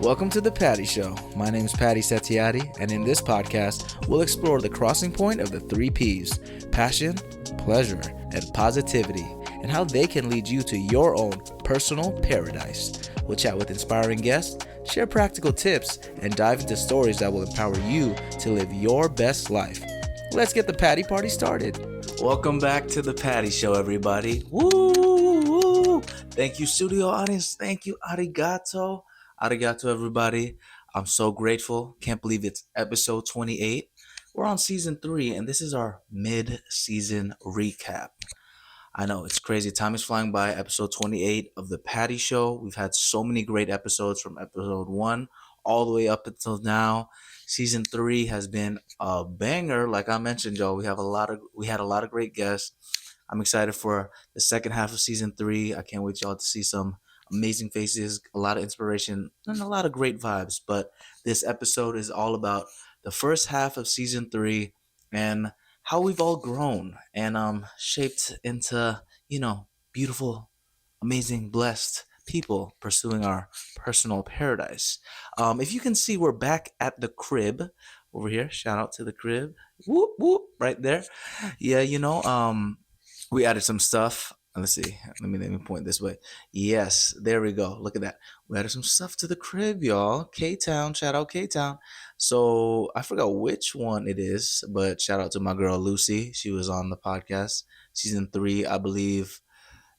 Welcome to the Patty Show. My name is Patty Setiatti, and in this podcast, we'll explore the crossing point of the three P's: passion, pleasure, and positivity, and how they can lead you to your own personal paradise. We'll chat with inspiring guests, share practical tips, and dive into stories that will empower you to live your best life. Let's get the Patty Party started. Welcome back to the Patty Show, everybody. Woo! Thank you, studio audience. Thank you, arigato. Arigato, everybody. I'm so grateful. Can't believe it's episode 28. We're on season 3, and this is our mid-season recap. I know it's crazy. Time is flying by. Episode 28 of the Patty Show. We've had so many great episodes from episode 1 all the way up until now. Season 3 has been a banger. Like I mentioned, y'all, we had a lot of great guests. I'm excited for the second half of season 3. I can't wait y'all to see some amazing faces, a lot of inspiration, and a lot of great vibes. But this episode is all about the first half of season 3 and how we've all grown and shaped into, beautiful, amazing, blessed people pursuing our personal paradise. If you can see, we're back at the crib over here. Shout out to the crib. Whoop, whoop, right there. Yeah, we added some stuff. Let's see. Let me point this way. Yes, there we go. Look at that. We added some stuff to the crib, y'all. K-Town. Shout out K-Town. So I forgot which one it is, but shout out to my girl Lucy. She was on the podcast, season 3, I believe,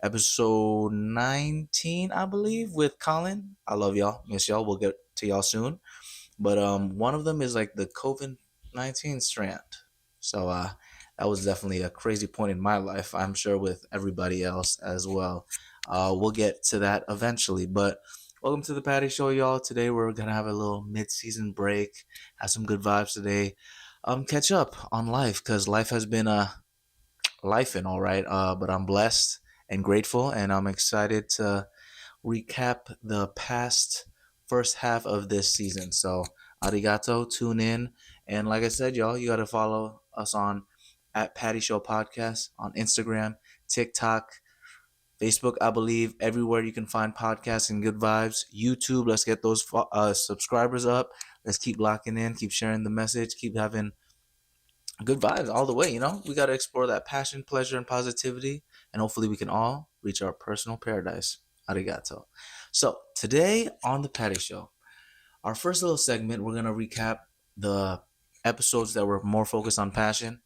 episode 19, I believe, with Colin. I love y'all. Miss y'all. We'll get to y'all soon. But one of them is like the COVID-19 strand. So that was definitely a crazy point in my life. I'm sure with everybody else as well. We'll get to that eventually. But welcome to the Patty Show, y'all. Today we're gonna have a little mid-season break. Have some good vibes today. Catch up on life because life has been life and all right. But I'm blessed and grateful, and I'm excited to recap the past first half of this season. So arigato, tune in, and like I said, y'all, you got to follow us on at Patty Show Podcast on Instagram, TikTok, Facebook, I believe, everywhere you can find podcasts and good vibes. YouTube, let's get those subscribers up. Let's keep locking in, keep sharing the message, keep having good vibes all the way. We got to explore that passion, pleasure, and positivity, and hopefully we can all reach our personal paradise. Arigato. So today on the Patty Show, our first little segment, we're going to recap the episodes that were more focused on passion.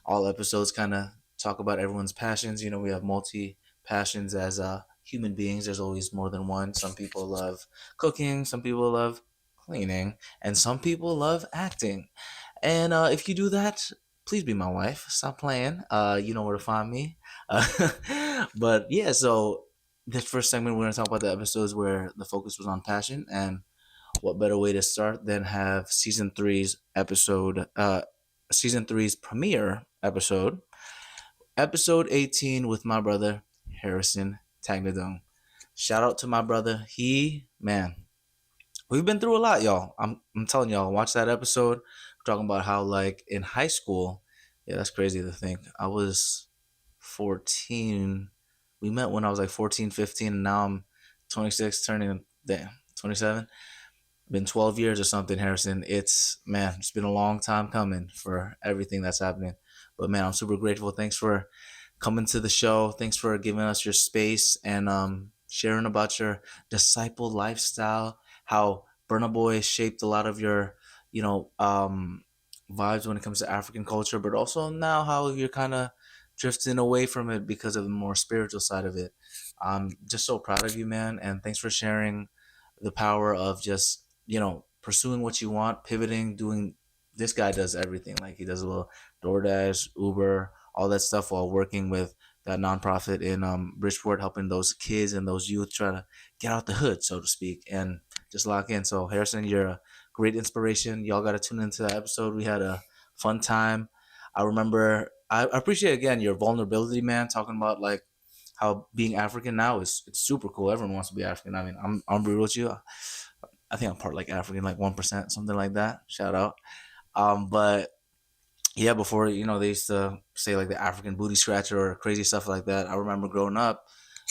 All episodes kind of talk about everyone's passions. We have multi passions as human beings. There's always more than one. Some people love cooking, some people love cleaning, and some people love acting. And if you do that, please be my wife. Stop playing. You know where to find me. But yeah, so this first segment, we're going to talk about the episodes where the focus was on passion. And what better way to start than have season three's premiere episode 18 with my brother, Harrison Tagnadong. Shout out to my brother. We've been through a lot, y'all. I'm telling y'all, watch that episode. We're talking about how, like, in high school, yeah, that's crazy to think. I was 14. We met when I was like 14, 15, and now I'm 26, turning, 27. Been 12 years or something, Harrison. It's been a long time coming for everything that's happening. But man, I'm super grateful. Thanks for coming to the show. Thanks for giving us your space and sharing about your disciple lifestyle, how Burna Boy shaped a lot of your, vibes when it comes to African culture, but also now how you're kind of drifting away from it because of the more spiritual side of it. I'm just so proud of you, man. And thanks for sharing the power of just, pursuing what you want, pivoting, doing. This guy does everything. Like, he does a little DoorDash, Uber, all that stuff while working with that nonprofit in Bridgeport, helping those kids and those youth try to get out the hood, so to speak, and just lock in. So Harrison, you're a great inspiration. Y'all got to tune into that episode. We had a fun time. I appreciate, again, your vulnerability, man, talking about like how being African now it's super cool. Everyone wants to be African. I mean, I'm real with you. I think I'm part like African, like 1%, something like that. Shout out. But yeah, before, they used to say like the African booty scratcher or crazy stuff like that. I remember growing up,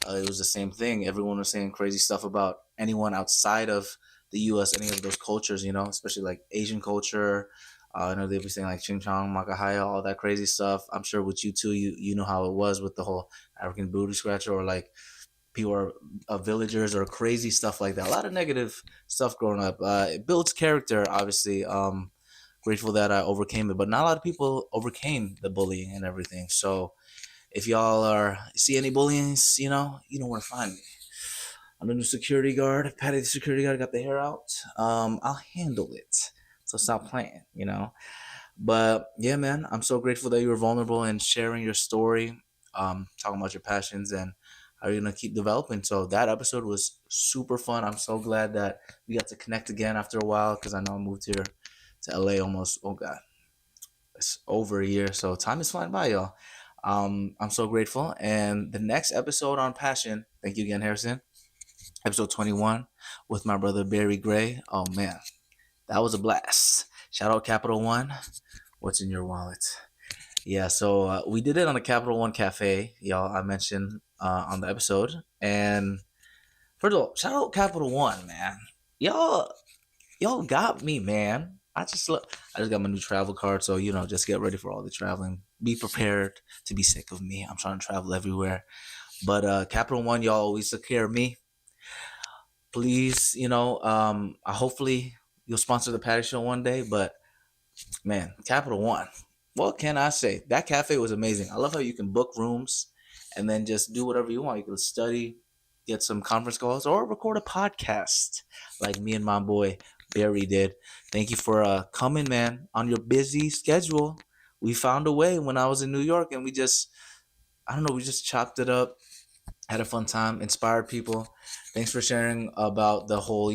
it was the same thing. Everyone was saying crazy stuff about anyone outside of the U.S., any of those cultures, especially like Asian culture. I know they'll be saying like Ching Chong, Makahaya, all that crazy stuff. I'm sure with you too, you know how it was with the whole African booty scratcher, or like people are villagers or crazy stuff like that. A lot of negative stuff growing up. It builds character, obviously. Grateful that I overcame it, but not a lot of people overcame the bullying and everything. So if y'all are see any bullying, you know where to find me. I'm the new security guard. Patty the security guard got the hair out. I'll handle it. So stop playing. But yeah, man, I'm so grateful that you were vulnerable and sharing your story, talking about your passions and how you're gonna keep developing. So that episode was super fun. I'm so glad that we got to connect again after a while because I know I moved here to LA almost. Oh God, it's over a year. So time is flying by, y'all. I'm so grateful. And the next episode on passion. Thank you again, Harrison. Episode 21 with my brother Barry Gray. Oh man, that was a blast. Shout out Capital One. What's in your wallet? Yeah, so we did it on the Capital One Cafe, y'all. I mentioned on the episode, and first of all, shout out Capital One, man. Y'all got me, man. I just got my new travel card, so just get ready for all the traveling. Be prepared to be sick of me. I'm trying to travel everywhere, but Capital One, y'all always took care of me. Please, hopefully you'll sponsor the Patty Show one day, but man, Capital One. What can I say? That cafe was amazing. I love how you can book rooms and then just do whatever you want. You can study, get some conference calls, or record a podcast like me and my boy Barry did. Thank you for coming, man, on your busy schedule. We found a way when I was in New York, and I don't know, we just chopped it up, had a fun time, inspired people. Thanks for sharing about the whole,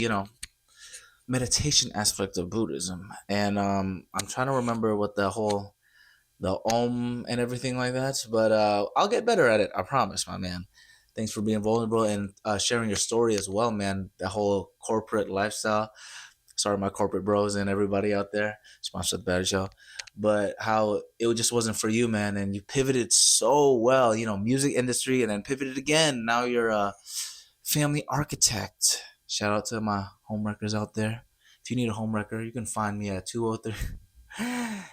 meditation aspect of Buddhism. And I'm trying to remember what the Om and everything like that, but I'll get better at it. I promise, my man. Thanks for being vulnerable and sharing your story as well, man. The whole corporate lifestyle. Sorry, my corporate bros and everybody out there. Sponsored the Better Show. But how it just wasn't for you, man. And you pivoted so well, music industry, and then pivoted again. Now you're a family architect. Shout out to my homewreckers out there. If you need a homewrecker, you can find me at 203.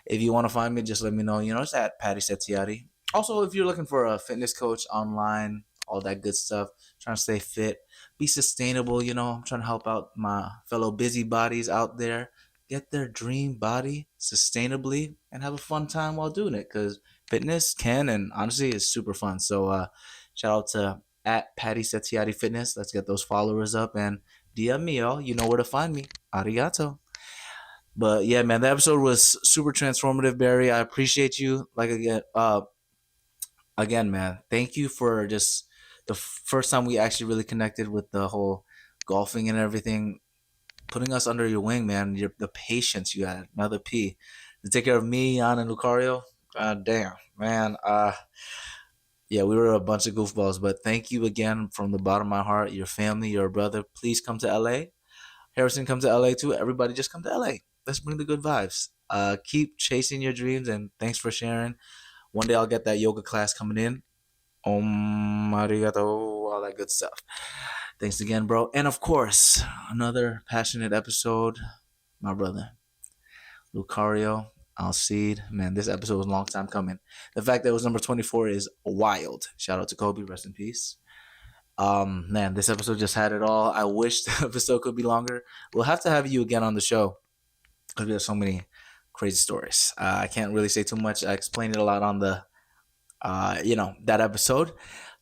If you want to find me, just let me know. It's at Patty Setiati. Also, if you're looking for a fitness coach online, all that good stuff, trying to stay fit, be sustainable, I'm trying to help out my fellow busybodies out there get their dream body sustainably and have a fun time while doing it, because fitness can and honestly is super fun. So shout out to at Patty Setiati Fitness. Let's get those followers up and DM me, y'all. You know where to find me. Arigato. But yeah, man, the episode was super transformative, Barry. I appreciate you. Like again, man, thank you for just the first time we actually really connected with the whole golfing and everything. Putting us under your wing, man. The patience you had, another P, to take care of me, Jan, and Lucario. God damn, man. Yeah, we were a bunch of goofballs, but thank you again from the bottom of my heart. Your family, your brother. Please come to LA. Harrison, come to LA too. Everybody, just come to LA. Let's bring the good vibes. Keep chasing your dreams, and thanks for sharing. One day I'll get that yoga class coming in. Om arigato, all that good stuff. Thanks again, bro. And of course, another passionate episode. My brother, Lucario, Alcide. Man, this episode was a long time coming. The fact that it was number 24 is wild. Shout out to Kobe. Rest in peace. Man, this episode just had it all. I wish the episode could be longer. We'll have to have you again on the show because we have so many crazy stories. I can't really say too much. I explained it a lot on the, that episode.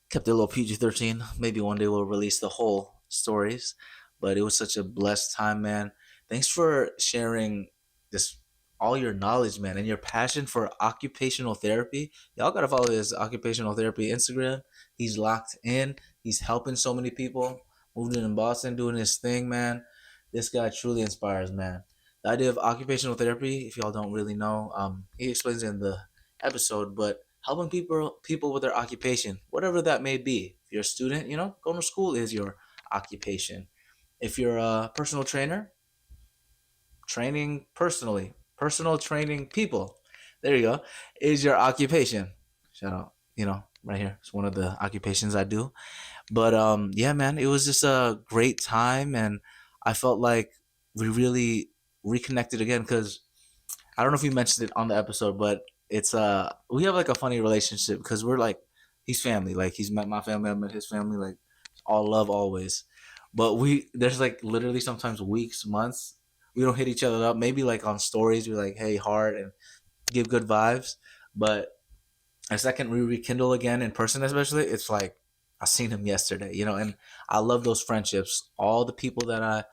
Kept it a little PG-13. Maybe one day we'll release the whole stories. But it was such a blessed time, man. Thanks for sharing this all your knowledge, man, and your passion for occupational therapy. Y'all gotta follow his occupational therapy Instagram. He's locked in. He's helping so many people. Moved in Boston, doing his thing, man. This guy truly inspires, man. The idea of occupational therapy, if y'all don't really know, he explains in the episode, but helping people with their occupation, whatever that may be. If you're a student, going to school is your occupation. If you're a personal trainer, training personally, personal training people, there you go, is your occupation. Shout out, right here. It's one of the occupations I do. But yeah, man, it was just a great time, and I felt like we really reconnected again because I don't know if you mentioned it on the episode, but it's we have like a funny relationship because we're like he's family, like he's met my family, I met his family, like all love always. But we there's like literally sometimes weeks, months we don't hit each other up. Maybe like on stories we're like, hey, heart and give good vibes. But a second we rekindle again in person, especially, it's like I seen him yesterday, and I love those friendships. All the people that I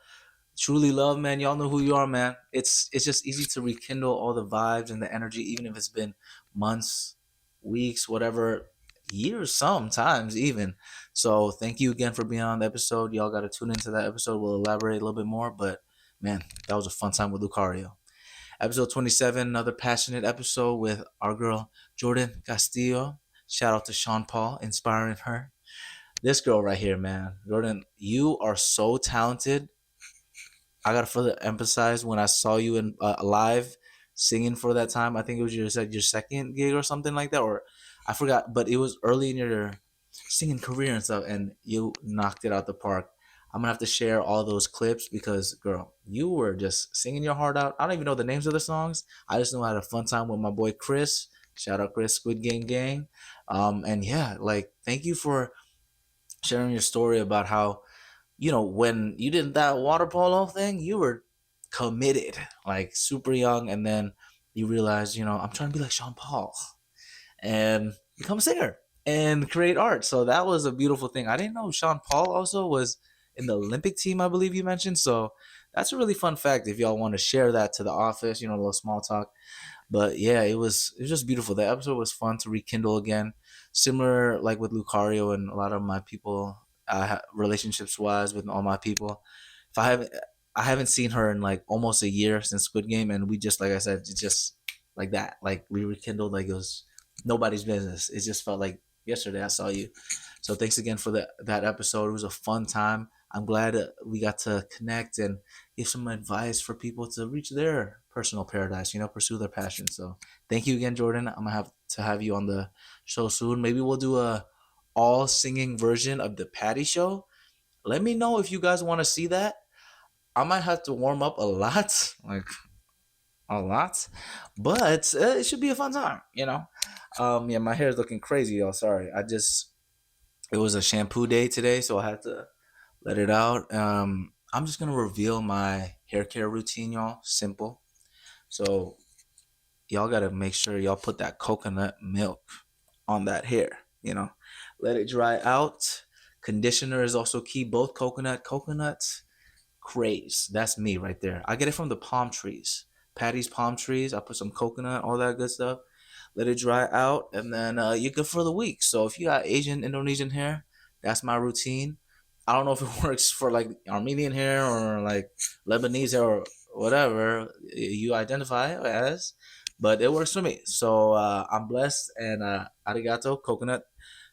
truly love, man, y'all know who you are, man. It's just easy to rekindle all the vibes and the energy, even if it's been months, weeks, whatever, years, sometimes even. So thank you again for being on the episode. Y'all got to tune into that episode. We'll elaborate a little bit more, but man, that was a fun time with Lucario. Episode 27, another passionate episode with our girl Jordan Castillo. Shout out to Sean Paul, inspiring her. This girl right here, man. Jordan, you are so talented. I gotta further emphasize when I saw you in live singing for that time. I think it was your second gig or something like that, or I forgot, but it was early in your singing career and stuff, and you knocked it out the park. I'm gonna have to share all those clips because, girl, you were just singing your heart out. I don't even know the names of the songs. I just know I had a fun time with my boy Chris. Shout out Chris, Squid Game Gang. And yeah, like thank you for sharing your story about how when you did that water polo thing, you were committed, like super young, and then you realized, I'm trying to be like Sean Paul and become a singer and create art. So that was a beautiful thing. I didn't know Sean Paul also was in the Olympic team, I believe you mentioned. So that's a really fun fact if y'all want to share that to the office, a little small talk. But yeah, it was just beautiful. The episode was fun to rekindle again. Similar like with Lucario and a lot of my people, relationships wise with all my people. If I haven't seen her in like almost a year since Squid Game, and we just like I said, it's just like that. Like we rekindled like it was nobody's business. It just felt like yesterday I saw you. So thanks again for that episode. It was a fun time. I'm glad we got to connect and give some advice for people to reach their personal paradise, pursue their passion. So thank you again, Jordan. I'm gonna have to have you on the show soon. Maybe we'll do a all singing version of the Patty Show. Let me know if you guys want to see that. I might have to warm up a lot, like a lot, but it should be a fun time. Yeah, my hair is looking crazy, y'all. Sorry, it was a shampoo day today, so I had to let it out. I'm just gonna reveal my hair care routine, y'all. Simple. So y'all gotta make sure y'all put that coconut milk on that hair. Let it dry out. Conditioner is also key. Both coconuts craze. That's me right there. I get it from the palm trees. Patty's palm trees. I put some coconut, all that good stuff. Let it dry out, and then you're good for the week. So if you got Asian, Indonesian hair, that's my routine. I don't know if it works for like Armenian hair or like Lebanese hair or whatever you identify as, but it works for me. So I'm blessed, and arigato coconut.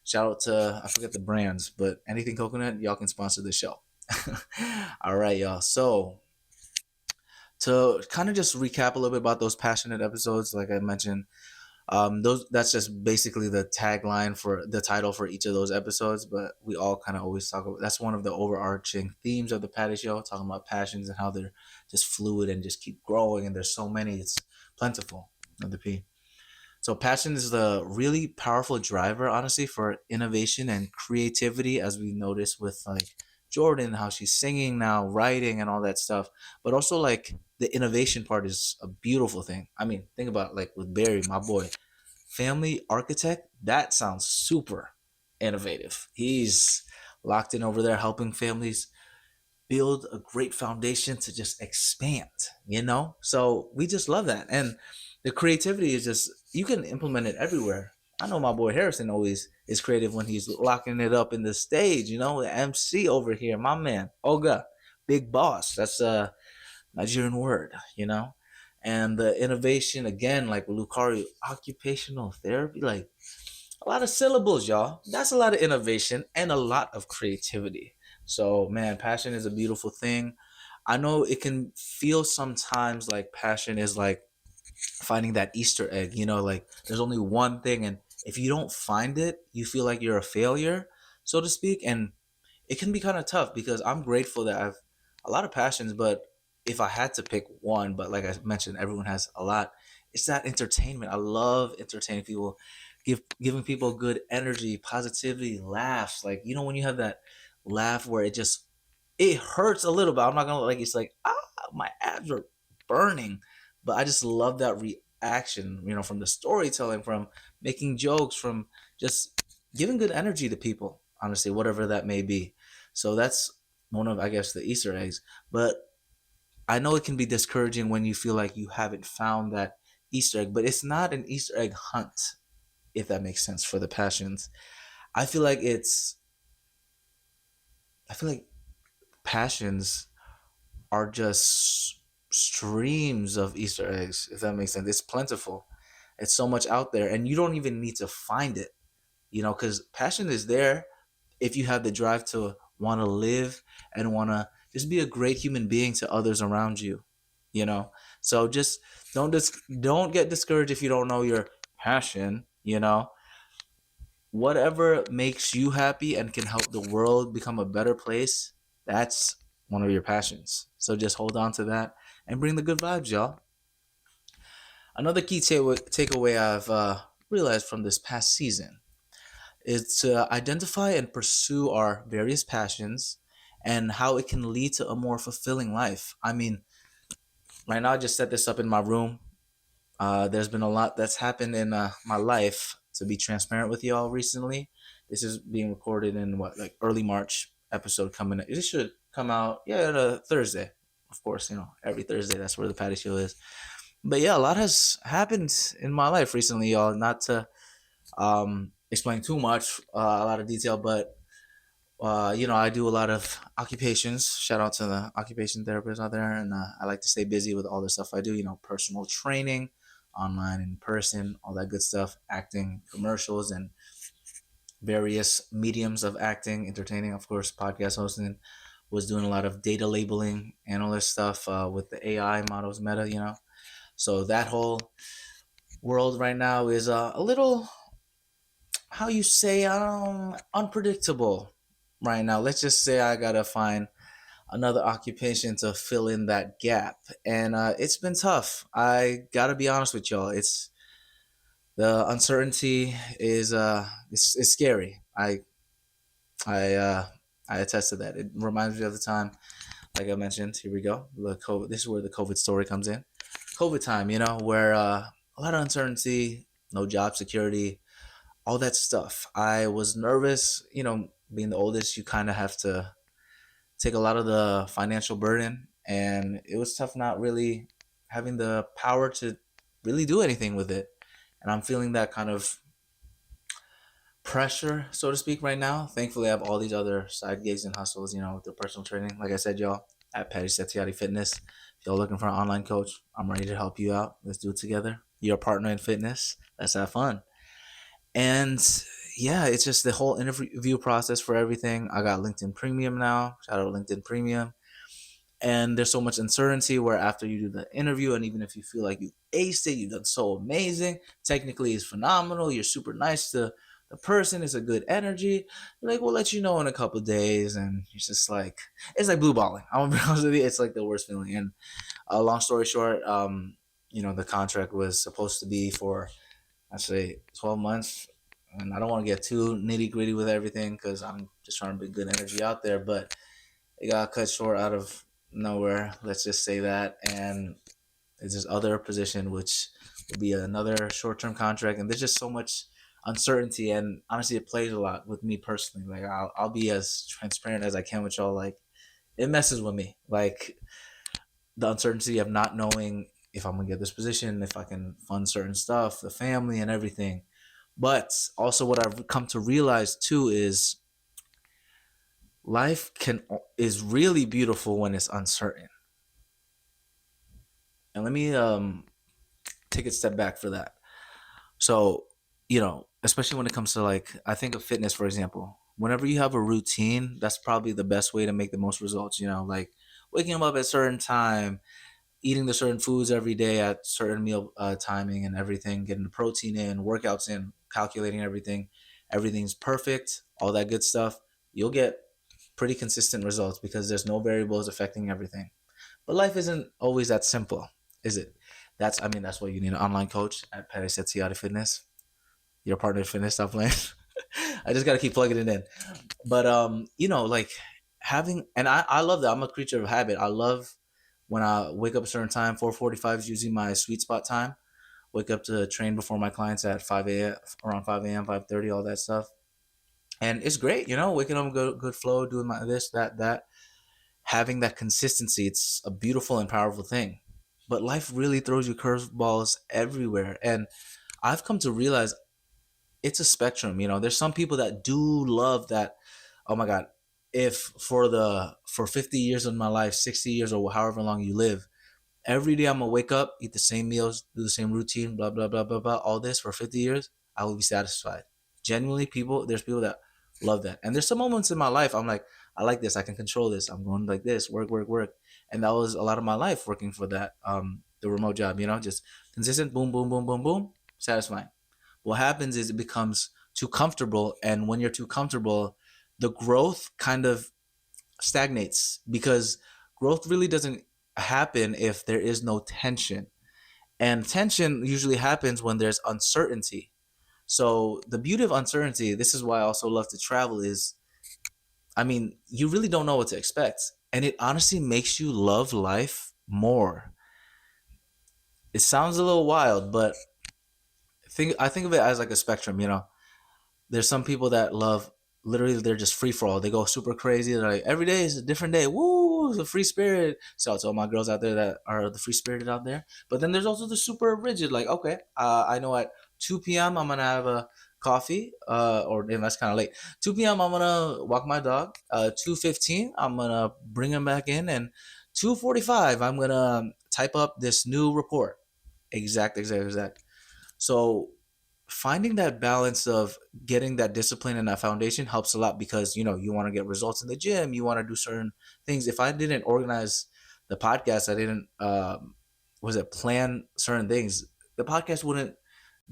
Shout out to I forget the brands, but anything coconut, y'all can sponsor the show. All right, y'all. So to kind of just recap a little bit about those passionate episodes, like I mentioned, those that's just basically the tagline for the title for each of those episodes. But we all kind of always talk about that's one of the overarching themes of the Patty Show, talking about passions and how they're just fluid and just keep growing. And there's so many, it's plentiful of the P. So passion is the really powerful driver, honestly, for innovation and creativity, as we notice with like Jordan, how she's singing now, writing, and all that stuff. But also like the innovation part is a beautiful thing. I mean, think about like with Barry, my boy, family architect. That sounds super innovative. He's locked in over there helping families build a great foundation to just expand. So we just love that. And the creativity is just you can implement it everywhere. I know my boy Harrison always is creative when he's locking it up in the stage. The MC over here, my man Oga, big boss. That's a Nigerian word. And the innovation again, like with Lucario, occupational therapy, like a lot of syllables, y'all. That's a lot of innovation and a lot of creativity. So, man, passion is a beautiful thing. I know it can feel sometimes like passion is like finding that Easter egg, like there's only one thing. And if you don't find it, you feel like you're a failure, so to speak. And it can be kind of tough because I'm grateful that a lot of passions, but if I had to pick one, but like I mentioned, everyone has a lot. It's that entertainment. I love entertaining people, giving people good energy, positivity, laughs. Like when you have that laugh where it hurts a little bit. I'm not gonna like it's like my abs are burning, but I just love that reaction. From the storytelling, from making jokes, from just giving good energy to people. Honestly, whatever that may be. So that's one of, I guess, the Easter eggs. But I know it can be discouraging when you feel like you haven't found that Easter egg, but it's not an Easter egg hunt, if that makes sense for the passions. I feel like I feel like passions are just streams of Easter eggs, if that makes sense. It's plentiful. It's so much out there, and you don't even need to find it, because passion is there if you have the drive to want to live and want to just be a great human being to others around you, you know. So just don't get discouraged if you don't know your passion. Whatever makes you happy and can help the world become a better place, that's one of your passions. So just hold on to that and bring the good vibes, y'all. Another key takeaway I've realized from this past season is to identify and pursue our various passions and how it can lead to a more fulfilling life. I mean, right now I just set this up in my room. There's been a lot that's happened in my life. To be transparent with y'all, recently, this is being recorded in like early March. Episode coming. It should come out Thursday, of course. Every Thursday. That's where the Patty Show is. But yeah, a lot has happened in my life recently, y'all. Not to explain too much, a lot of detail, but I do a lot of occupations. Shout out to the occupation therapists out there, and I like to stay busy with all the stuff I do. Personal training, online, in person, all that good stuff. Acting, commercials, and various mediums of acting, entertaining, of course, podcast hosting. Was doing a lot of data labeling, analyst stuff with the AI models, Meta. So that whole world right now is a little, how you say, unpredictable right now. Let's just say I gotta find another occupation to fill in that gap, and it's been tough. I gotta be honest with y'all. It's the uncertainty is it's scary. I uh I attest to that. It reminds me of the time, like I mentioned. Here we go. The COVID. This is where the COVID story comes in. COVID time, where a lot of uncertainty, no job security, all that stuff. I was nervous. Being the oldest, you kind of have to take a lot of the financial burden, and it was tough not really having the power to really do anything with it. And I'm feeling that kind of pressure, so to speak, right now. Thankfully, I have all these other side gigs and hustles, with the personal training. Like I said, y'all, at Patty Settiati Fitness. If y'all looking for an online coach, I'm ready to help you out. Let's do it together. You're a partner in fitness. Let's have fun. And yeah, it's just the whole interview process for everything. I got LinkedIn Premium now. Shout out LinkedIn Premium. And there's so much uncertainty where after you do the interview, and even if you feel like you aced it, you've done so amazing, technically it's phenomenal, you're super nice to the person, it's a good energy, they're like, we'll let you know in a couple of days. And it's just like, it's like blue balling. I'm gonna be honest with you, it's like the worst feeling. And long story short, the contract was supposed to be for, I say, 12 months. And I don't want to get too nitty gritty with everything because I'm just trying to bring good energy out there. But it got cut short out of nowhere. Let's just say that. And it's this other position, which will be another short-term contract. And there's just so much uncertainty. And honestly, it plays a lot with me personally. Like I'll be as transparent as I can with y'all. Like it messes with me. Like the uncertainty of not knowing if I'm gonna get this position, if I can fund certain stuff, the family and everything. But also what I've come to realize too is life is really beautiful when it's uncertain. And let me take a step back for that. So, especially when it comes to, like, I think of fitness, for example. Whenever you have a routine, that's probably the best way to make the most results, like waking up at a certain time, eating the certain foods every day at certain meal timing and everything, getting the protein in, workouts in, calculating everything. Everything's perfect, all that good stuff. You'll get pretty consistent results because there's no variables affecting everything. But life isn't always that simple, is it? That's why you need an online coach at Patty Setziati Fitness. Your partner in fitness, stop playing. I just gotta keep plugging it in. But like having, and I love that. I'm a creature of habit. I love when I wake up a certain time. 4:45 is usually my sweet spot time. Wake up to train before my clients at 5 a.m. around 5 a.m. 5:30, all that stuff. And it's great, waking up good flow, doing my this, that. Having that consistency, it's a beautiful and powerful thing. But life really throws you curveballs everywhere. And I've come to realize it's a spectrum. There's some people that do love that. Oh my God, if for 50 years of my life, 60 years or however long you live, every day I'm gonna wake up, eat the same meals, do the same routine, blah blah blah blah blah, all this for 50 years, I will be satisfied. Genuinely, there's people that love that, and there's some moments in my life I'm like, I like this, I can control this, I'm going like this, work work work, and that was a lot of my life working for that the remote job, just consistent, boom boom boom boom boom, satisfying. What happens is it becomes too comfortable, and when you're too comfortable, the growth kind of stagnates because growth really doesn't happen if there is no tension. And tension usually happens when there's uncertainty. So the beauty of uncertainty, this is why I also love to travel, is you really don't know what to expect. And it honestly makes you love life more. It sounds a little wild, but I think of it as like a spectrum. There's some people that love, literally they're just free for all. They go super crazy. They're like, every day is a different day. Woo, it's a free spirit. So to all my girls out there that are the free spirited out there. But then there's also the super rigid, like, okay, I know at 2 p.m. I'm gonna have a coffee, or and that's kind of late. 2 p.m. I'm gonna walk my dog. 2:15 I'm gonna bring him back in, and 2:45 I'm gonna type up this new report. Exact. So finding that balance of getting that discipline and that foundation helps a lot because you want to get results in the gym, you want to do certain things. If I didn't organize the podcast, I didn't plan certain things, the podcast wouldn't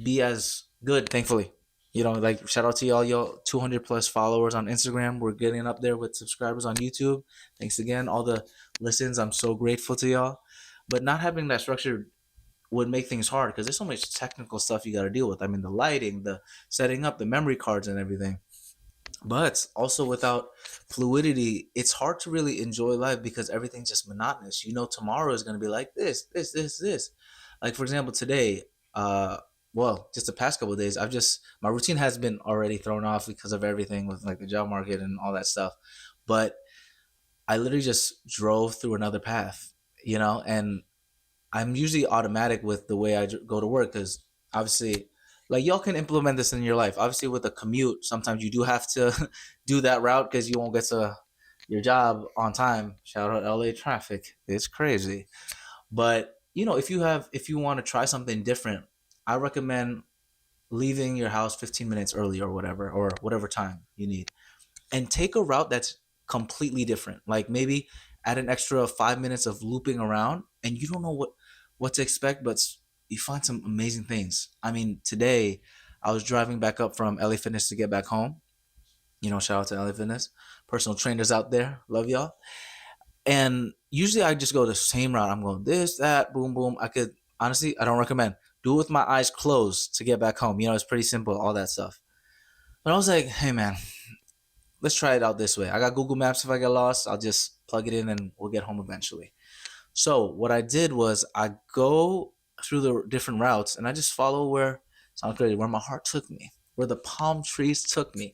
be as good, thankfully. Like, shout out to y'all, 200 plus followers on Instagram. We're getting up there with subscribers on YouTube. Thanks again, all the listens. I'm so grateful to y'all. But not having that structure would make things hard because there's so much technical stuff you got to deal with. The lighting, the setting up, the memory cards, and everything. But also without fluidity, it's hard to really enjoy life because everything's just monotonous. Tomorrow is going to be like this. Like, for example, today, just the past couple of days, my routine has been already thrown off because of everything with like the job market and all that stuff. But I literally just drove through another path, and I'm usually automatic with the way I go to work because obviously, like, y'all can implement this in your life. Obviously, with a commute, sometimes you do have to do that route because you won't get to your job on time. Shout out LA traffic. It's crazy. But, if you want to try something different, I recommend leaving your house 15 minutes early or whatever time you need, and take a route that's completely different. Like, maybe add an extra 5 minutes of looping around, and you don't know what to expect, but you find some amazing things. Today I was driving back up from LA Fitness to get back home. Shout out to LA Fitness, personal trainers out there, love y'all. And usually I just go the same route. I'm going this, that, boom, boom. I don't recommend. Do it with my eyes closed to get back home. It's pretty simple, all that stuff. But I was like, hey man, let's try it out this way. I got Google Maps. If I get lost, I'll just plug it in and we'll get home eventually. So what I did was I go through the different routes and I just follow where my heart took me, where the palm trees took me.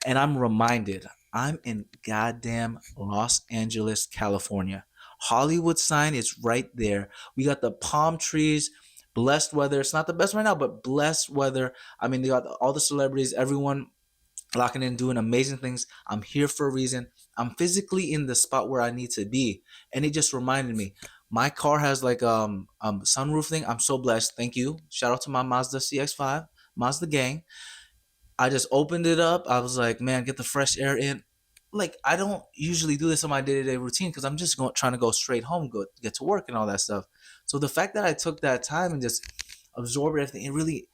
And I'm reminded I'm in goddamn Los Angeles, California. Hollywood sign is right there. We got the palm trees, blessed weather. It's not the best right now, but blessed weather. They got all the celebrities, everyone locking in, doing amazing things. I'm here for a reason. I'm physically in the spot where I need to be. And it just reminded me, my car has like sunroof thing. I'm so blessed. Thank you. Shout out to my Mazda CX-5, Mazda gang. I just opened it up. I was like, man, get the fresh air in. Like, I don't usually do this in my day-to-day routine because I'm just trying to go straight home, get to work and all that stuff. So the fact that I took that time and just absorbed everything, it really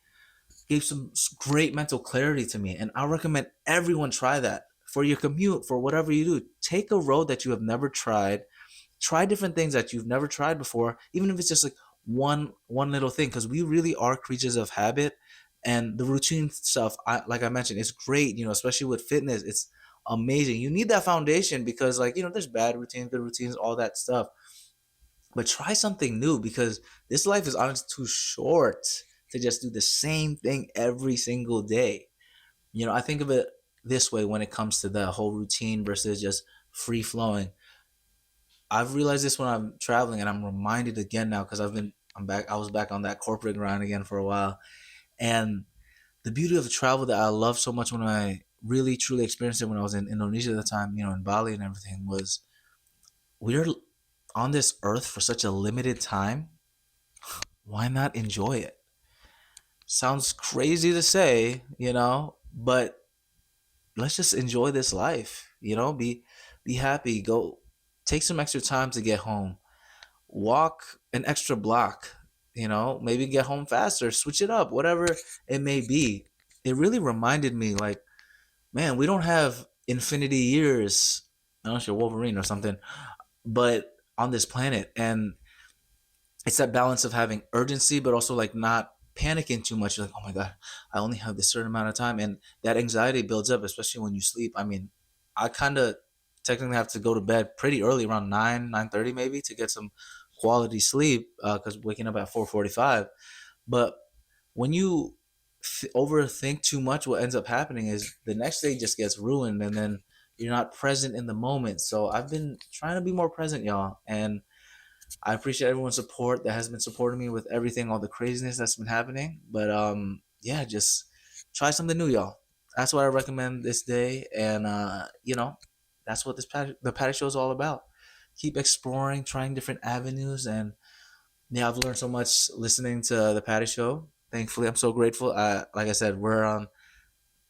gave some great mental clarity to me. And I recommend everyone try that. for your commute, for whatever you do, take a road that you have never tried. Try different things that you've never tried before, even if it's just like one little thing, because we really are creatures of habit. And the routine stuff, like I mentioned, it's great, especially with fitness. It's amazing. You need that foundation because, like, there's bad routines, good routines, all that stuff. But try something new, because this life is honestly too short to just do the same thing every single day. I think of it this way when it comes to the whole routine versus just free flowing. I've realized this when I'm traveling, and I'm reminded again now because I'm back. I was back on that corporate grind again for a while, and the beauty of travel that I love so much when I really truly experienced it when I was in Indonesia at the time, in Bali and everything, was we're on this earth for such a limited time. Why not enjoy it? Sounds crazy to say, but let's just enjoy this life. Be happy. Go take some extra time to get home. Walk an extra block. Maybe get home faster. Switch it up. Whatever it may be. It really reminded me, like, man, we don't have infinity years, unless you're Wolverine or something, but on this planet. And it's that balance of having urgency, but also like not panicking too much. You're like, oh my God, I only have this certain amount of time. And that anxiety builds up, especially when you sleep. I mean, I kind of technically have to go to bed pretty early, around 9:30 maybe, to get some quality sleep, because waking up at 4:45. But when you overthink too much, what ends up happening is the next day just gets ruined, and then you're not present in the moment. So I've been trying to be more present, y'all. And I appreciate everyone's support that has been supporting me with everything, all the craziness that's been happening. But yeah, just try something new, y'all. That's what I recommend this day, and that's what the Patty Show is all about. Keep exploring, trying different avenues, and yeah, I've learned so much listening to the Patty Show. Thankfully, I'm so grateful. Like I said, we're on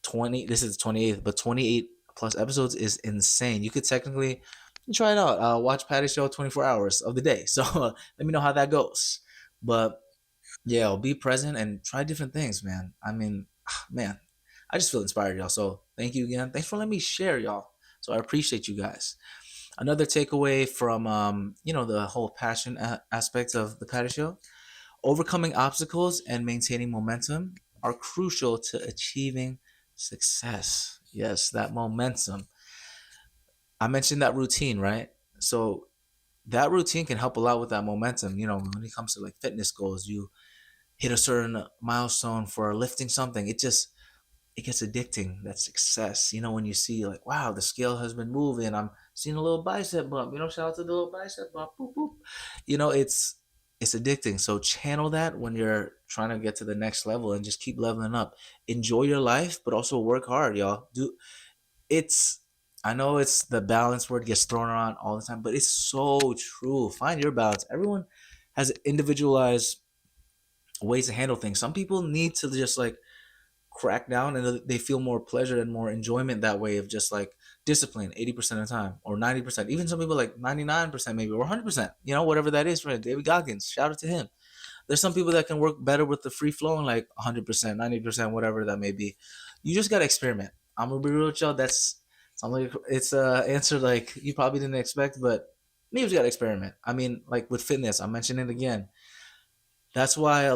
20. This is 28th, but 28 plus episodes is insane. You could technically try it out. Watch Patty Show 24 hours of the day. So let me know how that goes. But yeah, I'll be present and try different things, man. I mean, man, I just feel inspired, y'all. So thank you again. Thanks for letting me share, y'all. So I appreciate you guys. Another takeaway from the whole passion aspect of the Patty Show: overcoming obstacles and maintaining momentum are crucial to achieving success. Yes, that momentum. I mentioned that routine, right? So that routine can help a lot with that momentum. When it comes to like fitness goals, you hit a certain milestone for lifting something. It gets addicting, that success. When you see like, wow, the scale has been moving. I'm seeing a little bicep bump. Shout out to the little bicep bump. Boop boop. It's addicting. So channel that when you're trying to get to the next level and just keep leveling up. Enjoy your life, but also work hard, y'all. It's I know it's the balance word gets thrown around all the time, but it's so true. Find your balance. Everyone has individualized ways to handle things. Some people need to just like crack down, and they feel more pleasure and more enjoyment that way, of just like discipline 80% of the time, or 90%. Even some people like 99% maybe, or 100%, whatever that is. For David Goggins, shout out to him. There's some people that can work better with the free flowing, like 100%, 90%, whatever that may be. You just got to experiment. I'm gonna be real with y'all. That's sounds like it's a answer like you probably didn't expect, but you just got to experiment. I mean, like with fitness, I'm mentioning it again. That's why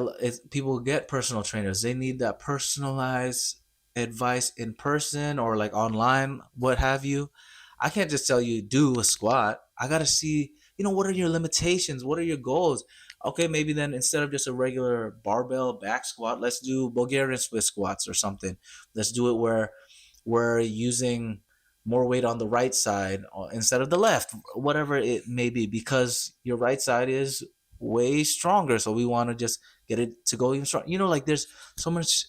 people get personal trainers. They need that personalized advice in person or like online, what have you. I can't just tell you do a squat. I gotta see, what are your limitations? What are your goals? Okay, maybe then instead of just a regular barbell back squat, let's do Bulgarian split squats or something. Let's do it where we're using more weight on the right side instead of the left, whatever it may be, because your right side is way stronger. So we want to just get it to go even stronger. Like there's so much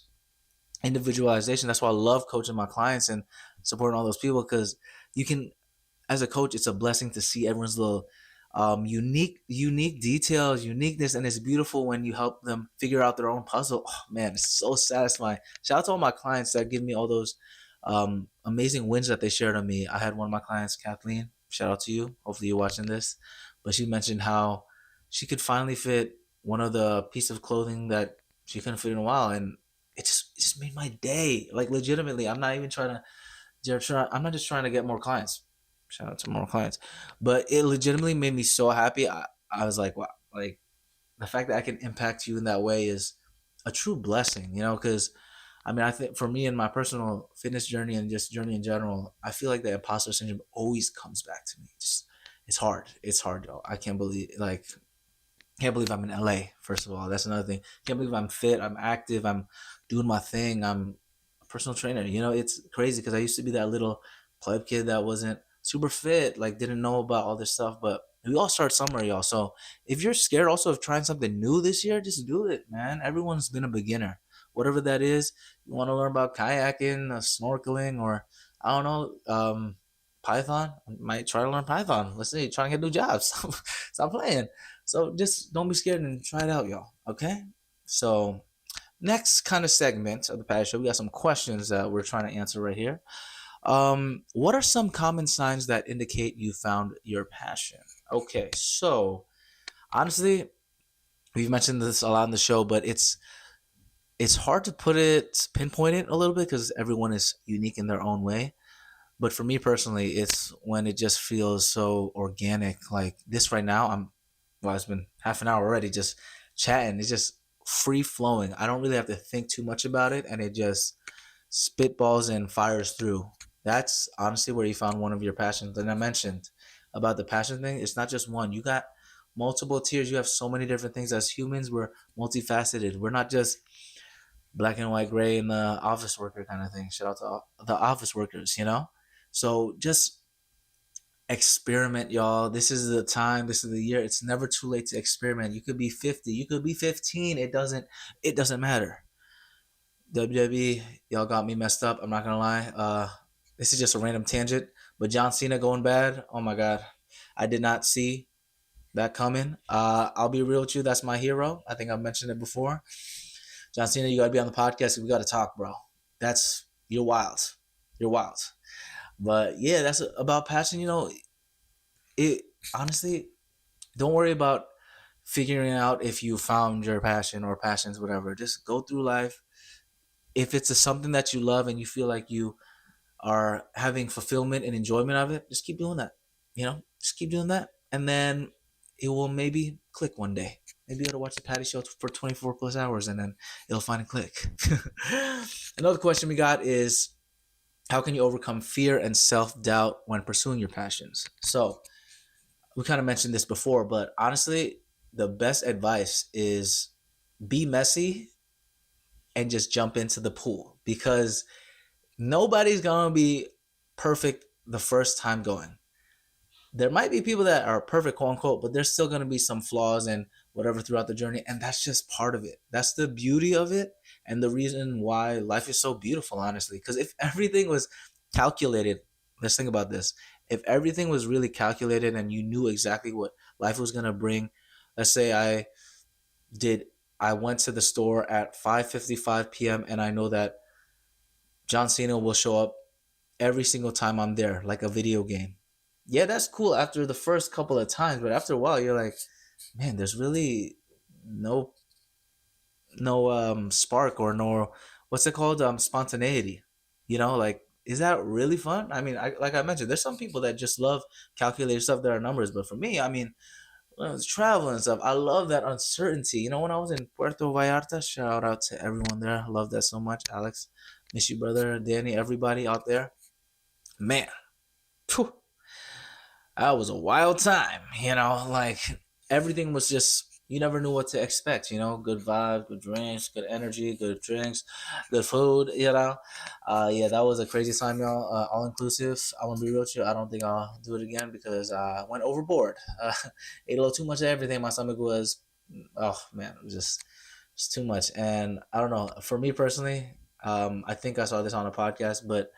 individualization. That's why I love coaching my clients and supporting all those people, because you can, as a coach, it's a blessing to see everyone's little unique details, uniqueness, and it's beautiful when you help them figure out their own puzzle. Oh man, it's so satisfying. Shout out to all my clients that give me all those amazing wins that they shared on me. I had one of my clients, Kathleen. Shout out to you. Hopefully you're watching this. But she mentioned how she could finally fit one of the piece of clothing that she couldn't fit in a while, and it just made my day. Like legitimately, I'm not even trying to I'm not just trying to get more clients. Shout out to more clients, but it legitimately made me so happy. I was like, wow, like the fact that I can impact you in that way is a true blessing, you know, because I mean, I think for me in my personal fitness journey and just journey in general, I feel like the imposter syndrome always comes back to me. Just it's hard. It's hard, though. I can't believe can't believe I'm in LA, first of all. That's another thing. Can't believe I'm fit, I'm active, I'm doing my thing, I'm a personal trainer. You know, it's crazy because I used to be that little pleb kid that wasn't super fit, like didn't know about all this stuff. But we all start somewhere, y'all. So if you're scared also of trying something new this year, just do it, man. Everyone's been a beginner. Whatever that is, you want to learn about kayaking, snorkeling, or I don't know, Python. I might try to learn Python. Let's see, trying to get new jobs. Stop playing. So just don't be scared and try it out, y'all. Okay? So next kind of segment of the Patty Show, we got some questions that we're trying to answer right here. What are some common signs that indicate you found your passion? Okay, so honestly, we've mentioned this a lot in the show, but it's hard to pinpoint it a little bit because everyone is unique in their own way. But for me personally, it's when it just feels so organic. Like this right now, well, it's been half an hour already just chatting. It's just free flowing. I don't really have to think too much about it, and it just spitballs and fires through. That's honestly where you found one of your passions. And I mentioned about the passion thing. It's not just one. You got multiple tiers. You have so many different things. As humans, we're multifaceted. We're not just black and white, gray, and the office worker kind of thing. Shout out to the office workers, you know? So just experiment, y'all. This is the time, this is the year. It's never too late to experiment. You could be 50, you could be 15. It doesn't matter. WWE, y'all got me messed up. I'm not gonna lie. This is just a random tangent, but John Cena going bad. Oh my god. I did not see that coming. I'll be real with you, that's my hero. I think I've mentioned it before. John Cena, you gotta be on the podcast. We gotta talk, bro. That's you're wild. You're wild. But yeah, that's about passion. You know, it honestly, don't worry about figuring out if you found your passion or passions, whatever. Just go through life. If it's something that you love and you feel like you are having fulfillment and enjoyment of it, just keep doing that. You know, just keep doing that, and then it will maybe click one day. Maybe you'll watch the Patty Show for 24 plus hours, and then it'll finally click. Another question we got is, how can you overcome fear and self-doubt when pursuing your passions? So we kind of mentioned this before, but honestly, the best advice is be messy and just jump into the pool, because nobody's going to be perfect the first time going. There might be people that are perfect, quote unquote, but there's still going to be some flaws and whatever throughout the journey. And that's just part of it. That's the beauty of it. And the reason why life is so beautiful, honestly. Because if everything was calculated, let's think about this. If everything was really calculated and you knew exactly what life was going to bring, let's say did, I went to the store at 5:55 p.m. and I know that John Cena will show up every single time I'm there, like a video game. Yeah, that's cool after the first couple of times, but after a while, you're like, man, there's really no spark, or no, what's it called, spontaneity. You know, like, is that really fun? I mean, like I mentioned, there's some people that just love calculated stuff that are numbers, but for me, I mean, when I was traveling and stuff, I love that uncertainty. You know, when I was in Puerto Vallarta, shout out to everyone there. I love that so much. Alex, miss you, brother. Danny, everybody out there. Man, phew, that was a wild time. You know, like everything was just, you never knew what to expect. You know, good vibes, good drinks, good energy, good drinks, good food. You know, yeah, that was a crazy time, y'all. All inclusive. I want to be real with you. I don't think I'll do it again because I went overboard. Ate a little too much of everything. My stomach was, oh man, it was just too much. And I don't know. For me personally, I think I saw this on a podcast, but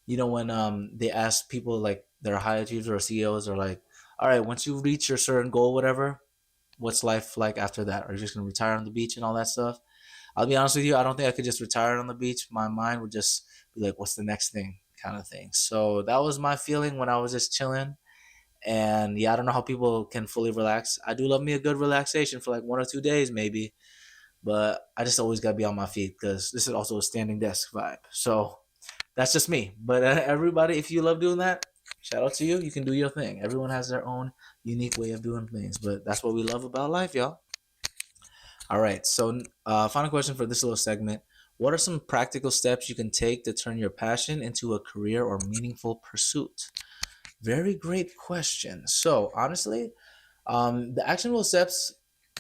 you know, when they ask people like their high achievers or CEOs are like, all right, once you reach your certain goal, whatever, what's life like after that? Are you just gonna retire on the beach and all that stuff? I'll be honest with you, I don't think I could just retire on the beach. My mind would just be like, what's the next thing, kind of thing. So that was my feeling when I was just chilling. And yeah, I don't know how people can fully relax. I do love me a good relaxation for like 1 or 2 days maybe, but I just always gotta be on my feet because this is also a standing desk vibe. So That's just me. But everybody, if you love doing that, shout out to you. You can do your thing. Everyone has their own unique way of doing things, but that's what we love about life, y'all. All right. So, final question for this little segment. What are some practical steps you can take to turn your passion into a career or meaningful pursuit? Very great question. So, honestly, the actionable steps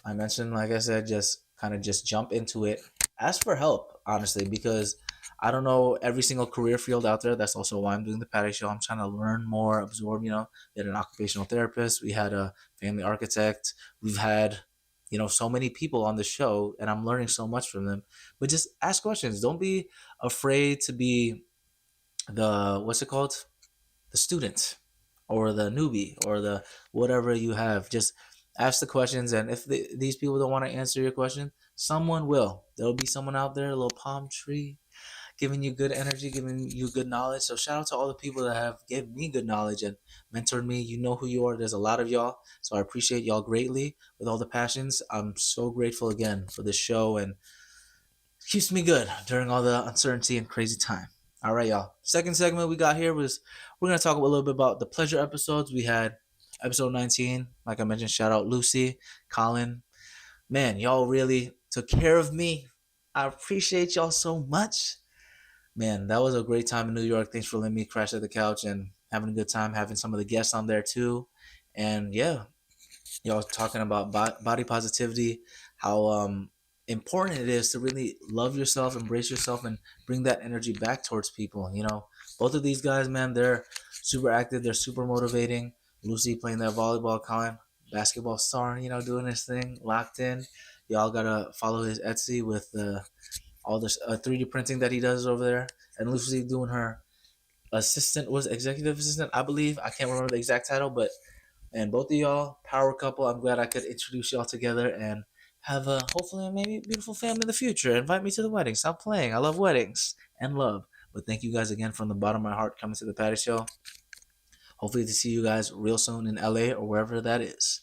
I mentioned, like I said, just kind of just jump into it. Ask for help, honestly, because I don't know every single career field out there. That's also why I'm doing the Patty Show. I'm trying to learn more, absorb. We had an occupational therapist, we had a family architect, we've had, so many people on the show, and I'm learning so much from them. But just ask questions. Don't be afraid to be the what's it called? The student or the newbie or the whatever you have. Just ask the questions, and if these people don't want to answer your question, someone will. There'll be someone out there, a little palm tree, giving you good energy, giving you good knowledge. So shout out to all the people that have given me good knowledge and mentored me. You know who you are. There's a lot of y'all, so I appreciate y'all greatly with all the passions. I'm so grateful again for this show, and keeps me good during all the uncertainty and crazy time. All right, y'all. Second segment we got here was we're gonna talk a little bit about the pleasure episodes. We had episode 19, like I mentioned. Shout out Lucy, Colin. Man, y'all really took care of me. I appreciate y'all so much. Man, that was a great time in New York. Thanks for letting me crash at the couch and having a good time, having some of the guests on there too. And yeah, y'all talking about body positivity, how important it is to really love yourself, embrace yourself, and bring that energy back towards people. Both of these guys, man, they're super active, they're super motivating. Lucy playing that volleyball, Colin, basketball star, doing his thing, locked in. Y'all gotta follow his Etsy with all this 3D printing that he does over there, and Lucy doing her assistant, was executive assistant, I believe. I can't remember the exact title, but and both of y'all, power couple. I'm glad I could introduce y'all together and have a hopefully maybe beautiful family in the future. Invite me to the wedding. Stop playing. I love weddings and love. But thank you guys again from the bottom of my heart coming to the Patty Show. Hopefully to see you guys real soon in LA or wherever that is.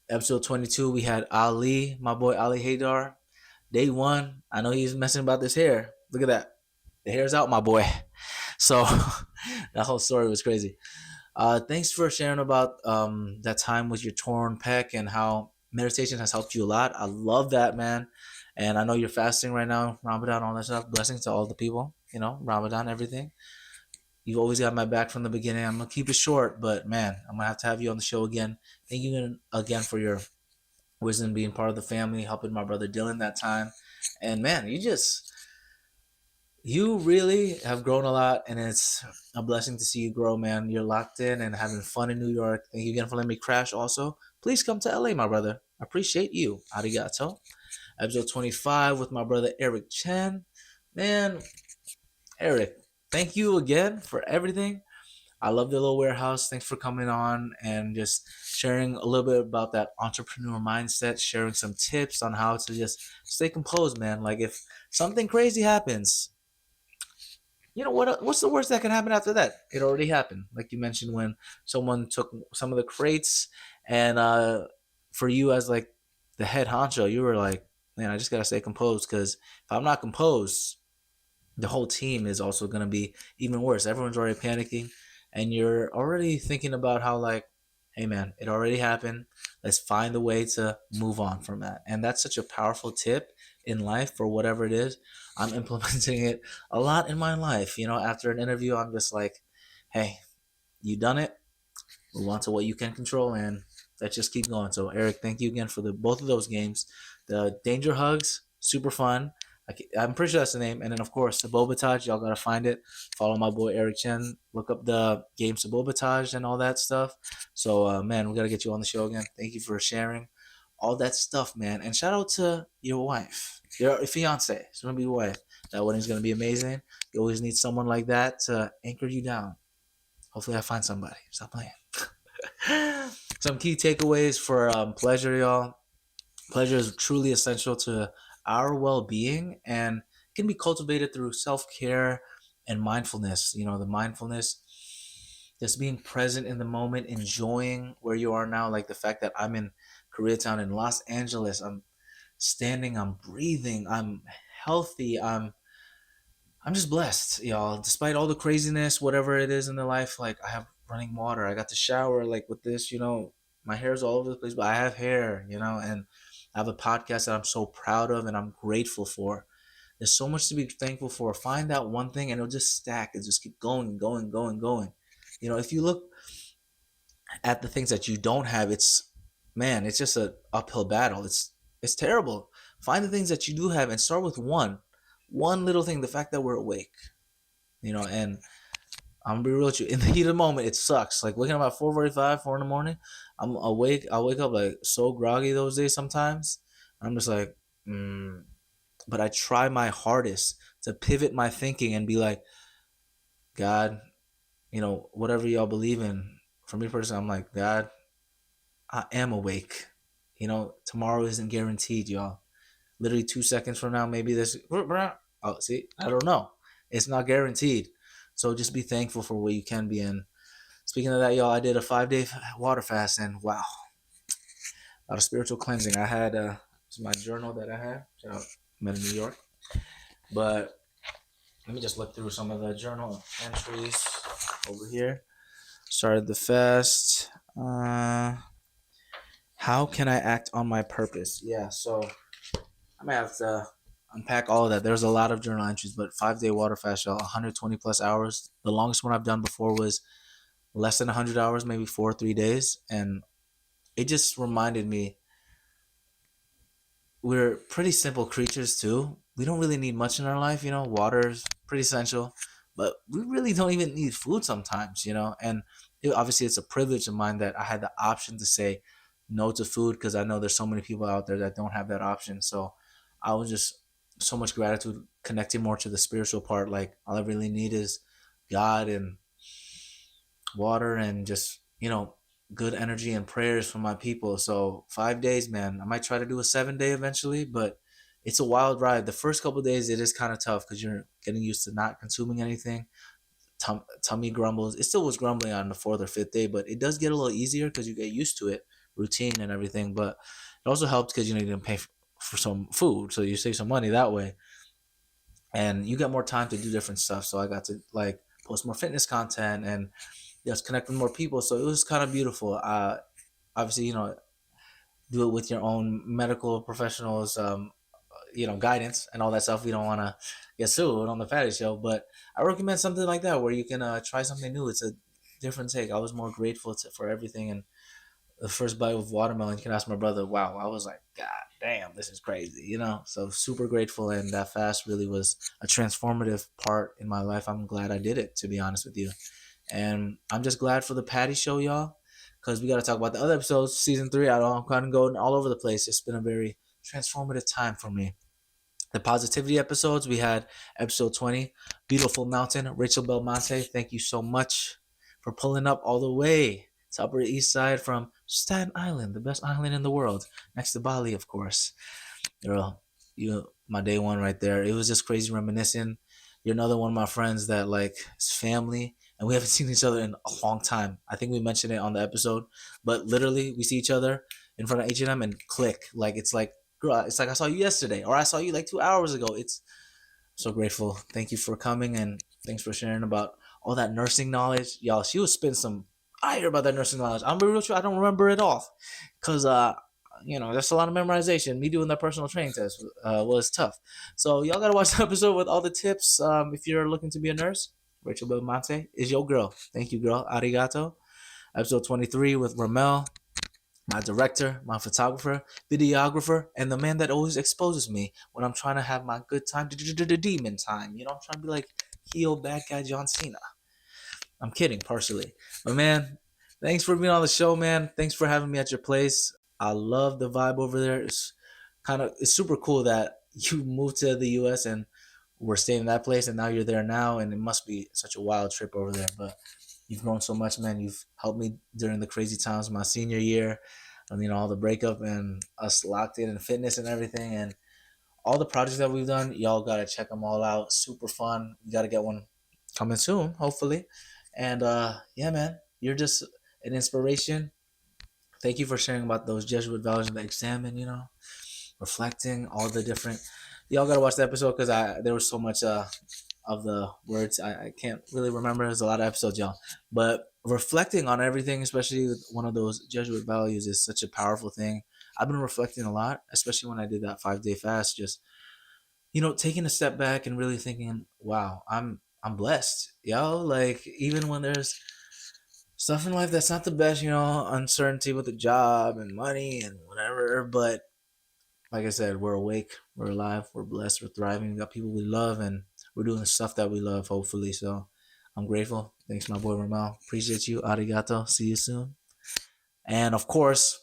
Episode 22, we had Ali, my boy Ali Haydar. Day one, I know he's messing about this hair. Look at that. The hair's out, my boy. So that whole story was crazy. Thanks for sharing about that time with your torn pec and how meditation has helped you a lot. I love that, man. And I know you're fasting right now, Ramadan, all that stuff. Blessings to all the people, Ramadan, everything. You've always got my back from the beginning. I'm going to keep it short, but man, I'm going to have you on the show again. Thank you again for your wisdom, being part of the family, helping my brother Dylan that time. And man, you really have grown a lot, and it's a blessing to see you grow, man. You're locked in and having fun in New York. Thank you again for letting me crash. Also, please come to LA, my brother. I appreciate you. Arigato. Episode 25 with my brother Eric Chen. Man, Eric, thank you again for everything. I love the little warehouse. Thanks for coming on and just sharing a little bit about that entrepreneur mindset, sharing some tips on how to just stay composed, man. Like if something crazy happens, what's the worst that can happen after that? It already happened, like you mentioned, when someone took some of the crates, and for you as like the head honcho, you were like, man, I just gotta stay composed, because if I'm not composed, the whole team is also going to be even worse. Everyone's already panicking, and you're already thinking about how, like, hey man, it already happened. Let's find a way to move on from that. And that's such a powerful tip in life for whatever it is. I'm implementing it a lot in my life. After an interview, I'm just like, hey, you done it. Move on to what you can control, and let's just keep going. So Eric, thank you again for the both of those games. The Danger Hugs, super fun. I'm pretty sure that's the name. And then of course Sabotage, y'all gotta find it. Follow my boy Eric Chen. Look up the game Sabotage and all that stuff. So man, we gotta get you on the show again. Thank you for sharing all that stuff, man. And shout out to your wife, your fiance. It's gonna be your wife. That wedding's gonna be amazing. You always need someone like that to anchor you down. Hopefully I find somebody. Stop playing. Some key takeaways for pleasure, y'all. Pleasure is truly essential to our well-being, and can be cultivated through self-care and mindfulness. The mindfulness, just being present in the moment, enjoying where you are now. Like the fact that I'm in Koreatown in Los Angeles. I'm standing, I'm breathing, I'm healthy, I'm just blessed, y'all. Despite all the craziness, whatever it is in the life, like I have running water. I got to shower, like with this, my hair's all over the place, but I have hair, and I have a podcast that I'm so proud of and I'm grateful for. There's so much to be thankful for. Find out one thing and it'll just stack. It just keep going and going, going, going. If you look at the things that you don't have, it's just a uphill battle. It's terrible. Find the things that you do have and start with one little thing. The fact that we're awake, and I'm gonna be real with you. In the heat of the moment, it sucks. Like waking up at 4:45, 4 in the morning. I'm awake. I wake up like so groggy those days sometimes. I'm just like, but I try my hardest to pivot my thinking and be like, God, whatever y'all believe in. For me personally, I'm like, God, I am awake. Tomorrow isn't guaranteed, y'all. Literally 2 seconds from now, maybe this. Oh, see, I don't know. It's not guaranteed. So just be thankful for what you can be in. Speaking of that, y'all, I did a 5-day water fast, and wow, a lot of spiritual cleansing. I had this is my journal that I had. Shout out, met in New York. But let me just look through some of the journal entries over here. Started the fast. How can I act on my purpose? Yeah, so I may have to unpack all of that. There's a lot of journal entries, but 5-day water fast, y'all, 120 plus hours. The longest one I've done before was less than 100 hours, maybe 3 days. And it just reminded me we're pretty simple creatures too. We don't really need much in our life, water is pretty essential, but we really don't even need food sometimes, and obviously it's a privilege of mine that I had the option to say no to food because I know there's so many people out there that don't have that option. So I was just so much gratitude connecting more to the spiritual part. Like all I really need is God and water and just good energy and prayers from my people. So 5 days, man. I might try to do a 7-day eventually, but it's a wild ride. The first couple of days it is kind of tough because you're getting used to not consuming anything. Tummy grumbles. It still was grumbling on the 4th or 5th day, but it does get a little easier because you get used to it, routine and everything. But it also helps because you didn't pay for some food, so you save some money that way, and you get more time to do different stuff. So I got to like post more fitness content and just connect with more people. So it was kind of beautiful. Obviously, do it with your own medical professionals, guidance and all that stuff. We don't want to get sued on the Patty Show, but I recommend something like that where you can try something new. It's a different take. I was more grateful for everything. And the first bite of watermelon, you can ask my brother, wow, I was like, God damn, this is crazy, So super grateful. And that fast really was a transformative part in my life. I'm glad I did it, to be honest with you. And I'm just glad for the Patty Show, y'all, because we got to talk about the other episodes. Season 3, I'm kind of going all over the place. It's been a very transformative time for me. The positivity episodes, we had episode 20, Beautiful Mountain, Rachel Belmonte. Thank you so much for pulling up all the way to Upper East Side from Staten Island, the best island in the world, next to Bali, of course. Girl, my day one right there. It was just crazy reminiscing. You're another one of my friends that like is family, and we haven't seen each other in a long time. I think we mentioned it on the episode, but literally we see each other in front of H&M and click. Like it's like, girl, it's like I saw you yesterday, or I saw you like 2 hours ago. It's so grateful. Thank you for coming, and thanks for sharing about all that nursing knowledge, y'all. She was spitting some fire about that nursing knowledge. I'm real sure I don't remember it all, cause there's a lot of memorization. Me doing that personal training test was tough. So y'all gotta watch the episode with all the tips. If you're looking to be a nurse, Rachel Belmonte is your girl. Thank you, girl. Arigato. Episode 23 with Ramel, my director, my photographer, videographer, and the man that always exposes me when I'm trying to have my good time, demon time. I'm trying to be like heel bad guy John Cena. I'm kidding, partially. But man, thanks for being on the show, man. Thanks for having me at your place. I love the vibe over there. It's super cool that you moved to the US and we're staying in that place and now you're there now, and it must be such a wild trip over there. But you've grown so much, man. You've helped me during the crazy times of my senior year and all the breakup and us locked in fitness and everything, and all the projects that we've done. Y'all gotta check them all out. Super fun. You gotta get one coming soon, hopefully. And yeah, man, you're just an inspiration. Thank you for sharing about those Jesuit values and the examine, reflecting all the different. Y'all gotta watch the episode because there was so much of the words. I can't really remember. There's a lot of episodes, y'all. But reflecting on everything, especially with one of those Jesuit values, is such a powerful thing. I've been reflecting a lot, especially when I did that 5 day fast. Just taking a step back and really thinking, wow, I'm blessed, yo. Like even when there's stuff in life that's not the best, uncertainty with the job and money and whatever. But like I said, we're awake, we're alive, we're blessed, we're thriving. We got people we love, and we're doing the stuff that we love, hopefully. So I'm grateful. Thanks, my boy Ramel. Appreciate you. Arigato. See you soon. And of course,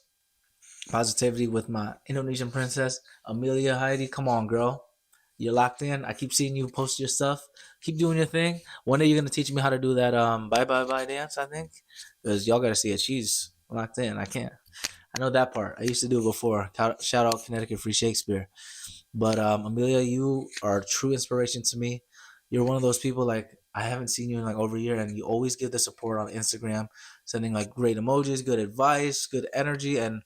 positivity with my Indonesian princess, Amelia Heidi. Come on, girl. You're locked in. I keep seeing you post your stuff. Keep doing your thing. One day you're gonna teach me how to do that bye bye bye dance, I think. Because y'all gotta see it. She's locked in. I can't. I know that part. I used to do it before. Shout out Connecticut Free Shakespeare. But Amelia, you are a true inspiration to me. You're one of those people like I haven't seen you in like over a year, and you always give the support on Instagram, sending like great emojis, good advice, good energy, and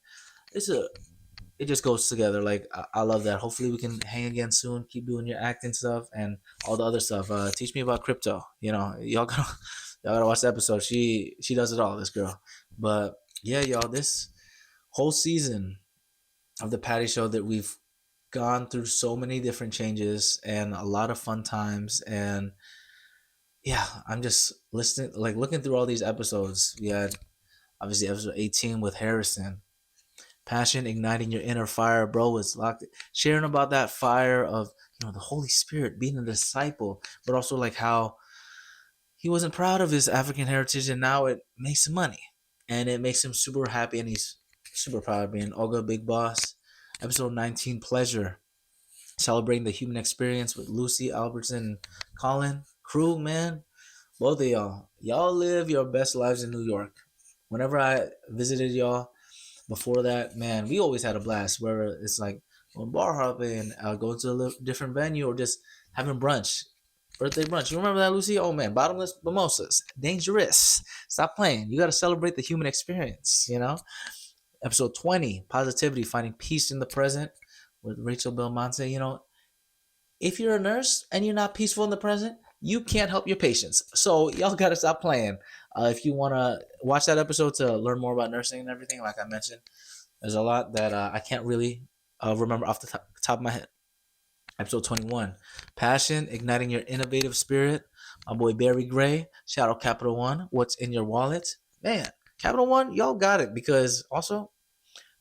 it's a it just goes together. Like I love that. Hopefully we can hang again soon. Keep doing your acting stuff and all the other stuff. Teach me about crypto. Y'all gotta watch the episode. She does it all. This girl. But yeah, y'all. This whole season of the Patty Show that we've gone through so many different changes and a lot of fun times. And yeah, I'm just listening, like looking through all these episodes. We had obviously episode 18 with Harrison. Passion, igniting your inner fire, bro, was locked. Sharing about that fire of the Holy Spirit, being a disciple, but also like how he wasn't proud of his African heritage, and now it makes him money, and it makes him super happy, and he's super proud of being Olga Big Boss. Episode 19, pleasure, celebrating the human experience with Lucy Albertson and Colin Crew, man. Both of y'all live your best lives in New York. Whenever I visited y'all before that, man, we always had a blast. Where it's like going bar hopping, going to a different venue, or just having brunch, birthday brunch. You remember that, Lucy? Oh man, bottomless mimosas, dangerous. Stop playing. You got to celebrate the human experience. Episode 20, positivity, finding peace in the present, with Rachel Belmonte. If you're a nurse and you're not peaceful in the present, you can't help your patients. So y'all gotta stop playing. If you wanna watch that episode to learn more about nursing and everything, like I mentioned, there's a lot that I can't really remember off the top of my head. Episode 21, passion, igniting your innovative spirit. My boy Barry Gray, shout out Capital One. What's in your wallet, man? Capital One, y'all got it. Because also,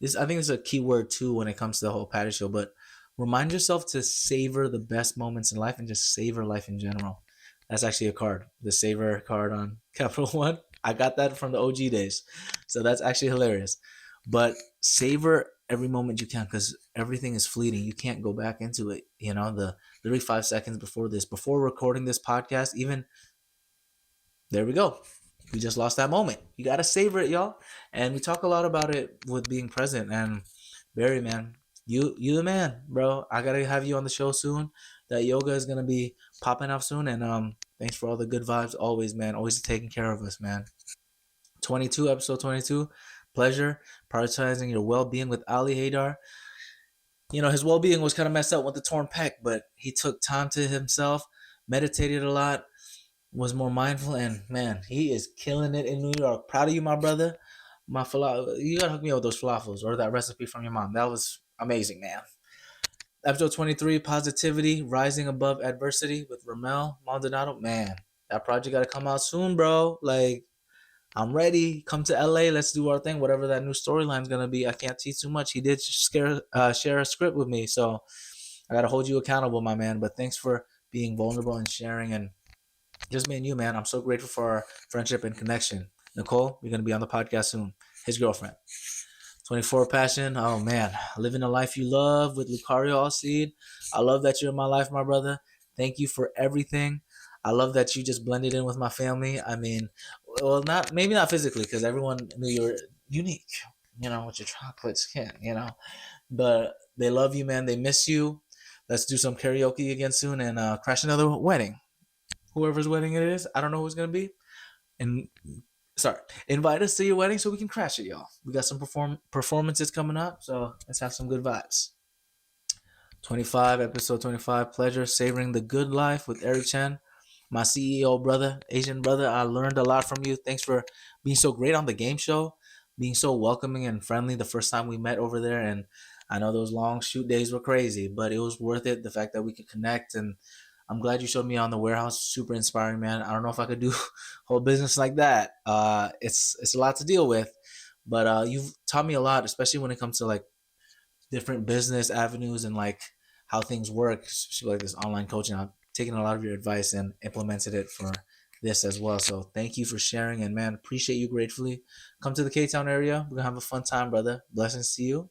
I think it's a key word too when it comes to the whole Patty Show. But remind yourself to savor the best moments in life and just savor life in general. That's actually a card, the Savor card on Capital One. I got that from the OG days, so that's actually hilarious. But savor every moment you can, because everything is fleeting. You can't go back into it. The literally 5 seconds before recording this podcast, even there we go. We just lost that moment. You gotta savor it, y'all. And we talk a lot about it with being present. And Barry, man, you the man, bro. I gotta have you on the show soon. That yoga is gonna be popping up soon. And thanks for all the good vibes always, man. Always taking care of us, man. Episode 22, pleasure, prioritizing your well-being with Ali Haydar. His well-being was kind of messed up with the torn pec, but he took time to himself, meditated a lot, was more mindful, and man, he is killing it in New York. Proud of you, my brother. You gotta hook me up with those falafels or that recipe from your mom. That was amazing, man. Episode 23, positivity, rising above adversity with Ramel Maldonado. Man, that project gotta come out soon, bro. Like, I'm ready. Come to LA. Let's do our thing. Whatever that new storyline's gonna be. I can't teach too much. He did share a script with me, so I gotta hold you accountable, my man. But thanks for being vulnerable and sharing, and just me and you, man. I'm so grateful for our friendship and connection. Nicole, you're gonna be on the podcast soon. His girlfriend. 24 passion. Oh man, living the life you love with Lucario Alcide. I love that you're in my life, my brother. Thank you for everything. I love that you just blended in with my family. I mean, well, maybe not physically, because everyone knew you were unique. With your chocolate skin. But they love you, man. They miss you. Let's do some karaoke again soon and crash another wedding. Whoever's wedding it is, I don't know who's gonna be. And invite us to your wedding so we can crash it, y'all. We got some performances coming up, so let's have some good vibes. Episode 25, pleasure, savoring the good life with Eric Chen. my CEO brother, Asian brother. I learned a lot from you. Thanks for being so great on the game show, being so welcoming and friendly the first time we met over there. And I know those long shoot days were crazy, but it was worth it. The fact that we could connect, and I'm glad you showed me on the warehouse. Super inspiring, man. I don't know if I could do whole business like that. It's a lot to deal with, but you've taught me a lot, especially when it comes to like different business avenues and like how things work, especially like this online coaching. I've taken a lot of your advice and implemented it for this as well. So thank you for sharing, and man, appreciate you gratefully. Come to the K-Town area. We're gonna have a fun time, brother. Blessings to you.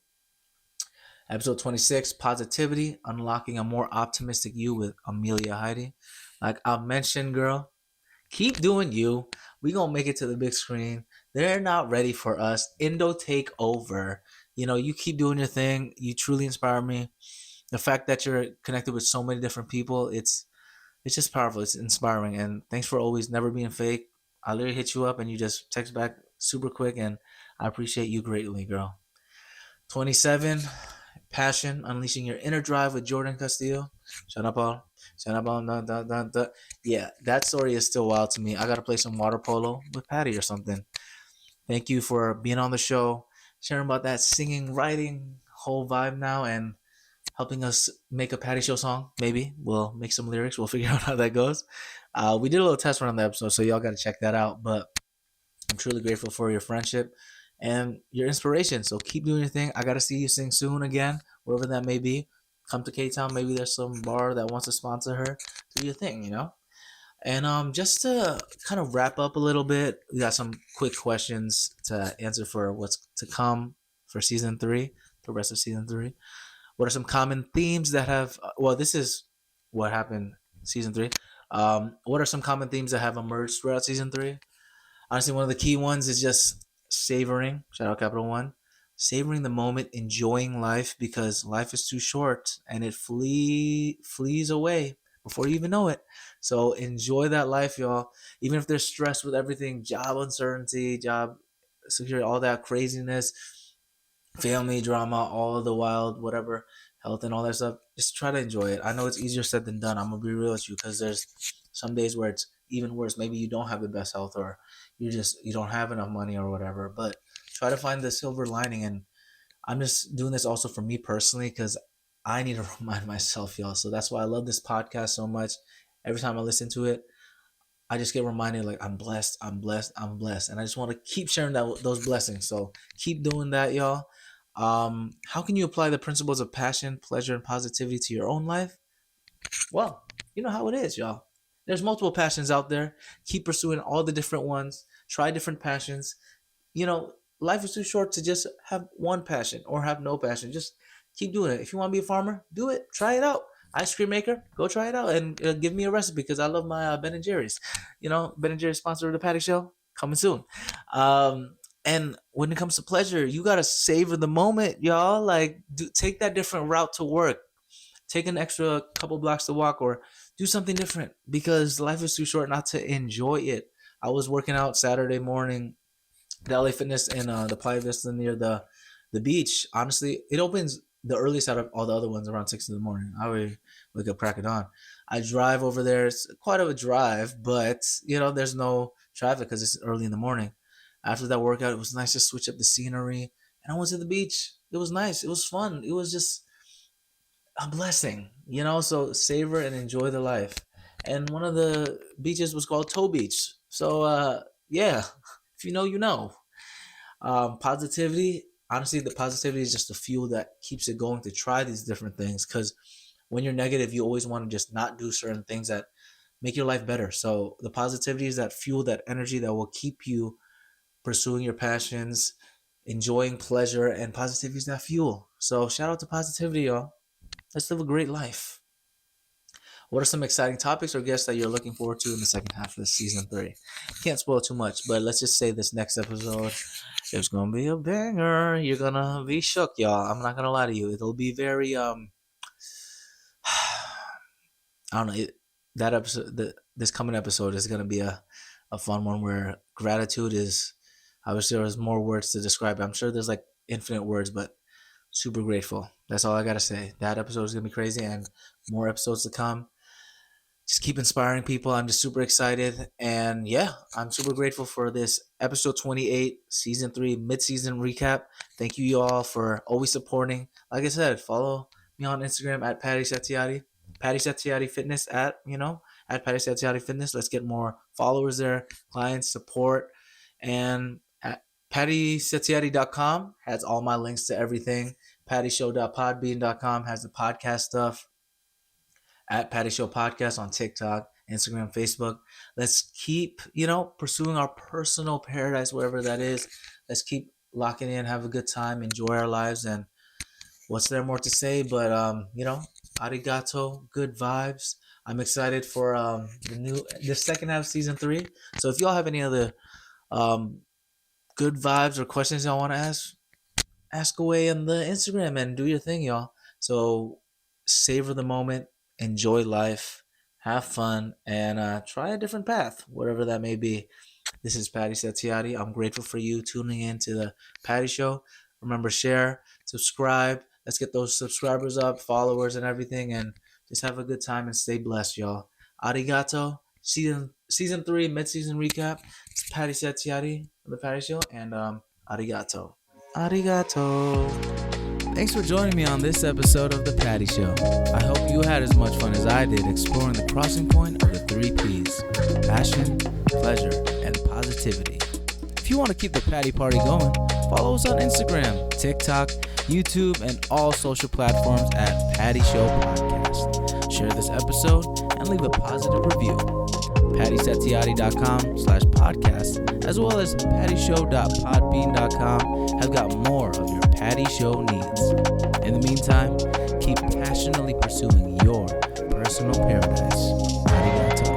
Episode 26, Positivity, Unlocking a More Optimistic You with Amelia Heidi. Like I mentioned, girl, keep doing you. We gonna make it to the big screen. They're not ready for us. Indo take over. You know, you keep doing your thing. You truly inspire me. The fact that you're connected with so many different people, it's just powerful. It's inspiring. And thanks for always never being fake. I literally hit you up and you just text back super quick, and I appreciate you greatly, girl. 27, Passion, Unleashing Your Inner Drive with Jordan Castillo. Shut up, all. Shut up, all. Da, da, da, da. Yeah, that story is still wild to me. I got to play some water polo with Patty or something. Thank you for being on the show, sharing about that singing, writing whole vibe now, and helping us make a Patty Show song. Maybe we'll make some lyrics. We'll figure out how that goes. We did a little test run on the episode, so y'all got to check that out. But I'm truly grateful for your friendship and your inspiration. So keep doing your thing. I got to see you sing soon again, wherever that may be. Come to K-Town. Maybe there's some bar that wants to sponsor her. Do your thing, you know? And just to kind of wrap up a little bit, we got some quick questions to answer for what's to come for season 3, the rest of season 3. What are some common themes that have, well, this is what happened season 3. What are some common themes that have emerged throughout season 3? Honestly, one of the key ones is just savoring. Shout out Capital One. Savoring the moment, enjoying life, because life is too short and it flees away before you even know it. So enjoy that life, y'all. Even if there's stress with everything, job uncertainty, job security, all that craziness, family drama, all of the wild, whatever, health and all that stuff. Just try to enjoy it. I know it's easier said than done. I'm gonna be real with you, because there's some days where it's even worse. Maybe you don't have the best health, or you don't have enough money or whatever. But try to find the silver lining. And I'm just doing this also for me personally, because I need to remind myself, y'all. So that's why I love this podcast so much. Every time I listen to it, I just get reminded, like, I'm blessed, I'm blessed, I'm blessed. And I just want to keep sharing those blessings. So keep doing that, y'all. How can you apply the principles of passion, pleasure, and positivity to your own life? Well, you know how it is, y'all. There's multiple passions out there. Keep pursuing all the different ones. Try different passions. You know, life is too short to just have one passion or have no passion. Just keep doing it. If you want to be a farmer, do it. Try it out. Ice cream maker, go try it out and give me a recipe, because I love my Ben and Jerry's. You know, Ben and Jerry's sponsor of the Paddock Show, coming soon. And when it comes to pleasure, you gotta savor the moment, y'all. Like, take that different route to work. Take an extra couple blocks to walk, or do something different, because life is too short not to enjoy it. I was working out Saturday morning, the LA Fitness in the Playa Vista near the beach. Honestly, it opens the earliest out of all the other ones around 6 in the morning. I would wake up crack it on. I drive over there. It's quite of a drive, but you know, there's no traffic because it's early in the morning. After that workout, it was nice to switch up the scenery, and I went to the beach. It was nice. It was fun. It was just a blessing, you know. So savor and enjoy the life. And one of the beaches was called Toe Beach. So yeah, if you know, you know. Positivity, honestly, the positivity is just the fuel that keeps it going to try these different things. Because when you're negative, you always want to just not do certain things that make your life better. So the positivity is that fuel, that energy that will keep you pursuing your passions, enjoying pleasure, and positivity is that fuel. So shout out to positivity, y'all. Let's live a great life. What are some exciting topics or guests that you're looking forward to in the second half of season 3? Can't spoil too much, but let's just say this next episode, there's gonna be a banger. You're gonna be shook, y'all. I'm not gonna lie to you. It'll be very I don't know. That episode, this coming episode is gonna be a fun one, where gratitude is. I wish there was more words to describe it. I'm sure there's like infinite words, but super grateful. That's all I gotta say. That episode is gonna be crazy, and more episodes to come. just keep inspiring people. I'm just super excited. And yeah, I'm super grateful for this episode 28, season 3, mid-season recap. Thank you all for always supporting. Like I said, follow me on Instagram at Patty Satiati. Patty Satiati Fitness at Patty Satiati Fitness. Let's get more followers there, clients, support. And at pattysatiati.com has all my links to everything. pattyshow.podbean.com has the podcast stuff. At Patty Show Podcast on TikTok, Instagram, Facebook. Let's keep, pursuing our personal paradise, wherever that is. Let's keep locking in, have a good time, enjoy our lives. And what's there more to say? But, arigato, good vibes. I'm excited for the second half of season 3. So if y'all have any other good vibes or questions y'all want to ask away on the Instagram and do your thing, y'all. So savor the moment, enjoy life, have fun, and try a different path, whatever that may be. This is Patty Satiati. I'm grateful for you tuning in to the Patty Show. Remember, share, subscribe. Let's get those subscribers up, followers, and everything, and just have a good time and stay blessed, y'all. Arigato. Season 3, mid-season recap. It's Patty Satiati on the Patty Show, and arigato. Arigato. Thanks for joining me on this episode of The Patty Show. I hope you had as much fun as I did exploring the crossing point of the 3 Ps: passion, pleasure, and positivity. If you want to keep the Patty Party going, follow us on Instagram, TikTok, YouTube, and all social platforms at Patty Show Podcast. Share this episode and leave a positive review. PattySatiati.com/podcast, as well as PattyShow.podbean.com, have got more of your Patty Show needs. In the meantime, keep passionately pursuing your personal paradise. Arigato.